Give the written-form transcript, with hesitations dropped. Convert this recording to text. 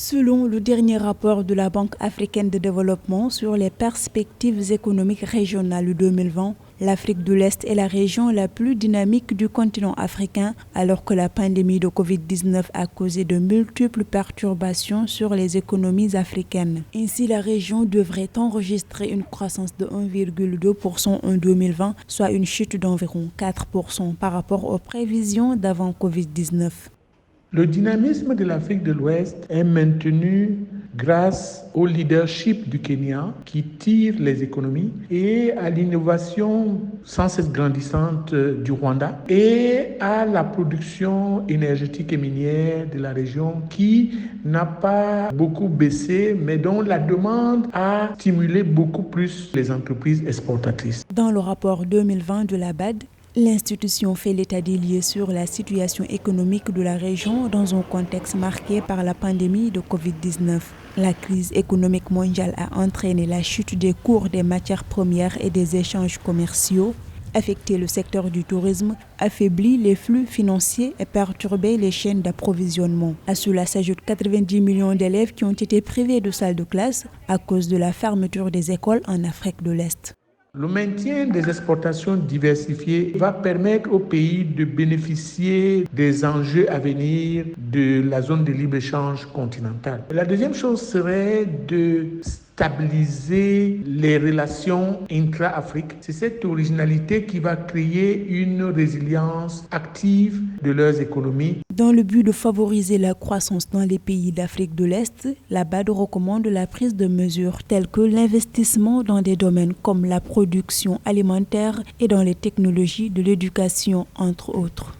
Selon le dernier rapport de la Banque africaine de développement sur les perspectives économiques régionales 2020, l'Afrique de l'Est est la région la plus dynamique du continent africain, alors que la pandémie de Covid-19 a causé de multiples perturbations sur les économies africaines. Ainsi, la région devrait enregistrer une croissance de 1,2% en 2020, soit une chute d'environ 4% par rapport aux prévisions d'avant Covid-19. Le dynamisme de l'Afrique de l'Ouest est maintenu grâce au leadership du Kenya qui tire les économies et à l'innovation sans cesse grandissante du Rwanda et à la production énergétique et minière de la région qui n'a pas beaucoup baissé mais dont la demande a stimulé beaucoup plus les entreprises exportatrices. Dans le rapport 2020 de la BAD, l'institution fait l'état des lieux sur la situation économique de la région dans un contexte marqué par la pandémie de Covid-19. La crise économique mondiale a entraîné la chute des cours des matières premières et des échanges commerciaux, affecté le secteur du tourisme, affaibli les flux financiers et perturbé les chaînes d'approvisionnement. À cela s'ajoutent 90 millions d'élèves qui ont été privés de salles de classe à cause de la fermeture des écoles en Afrique de l'Est. Le maintien des exportations diversifiées va permettre au pays de bénéficier des enjeux à venir de la zone de libre-échange continentale. La deuxième chose serait de stabiliser les relations intra-Afrique. C'est cette originalité qui va créer une résilience active de leurs économies. Dans le but de favoriser la croissance dans les pays d'Afrique de l'Est, la BAD recommande la prise de mesures telles que l'investissement dans des domaines comme la production alimentaire et dans les technologies de l'éducation, entre autres.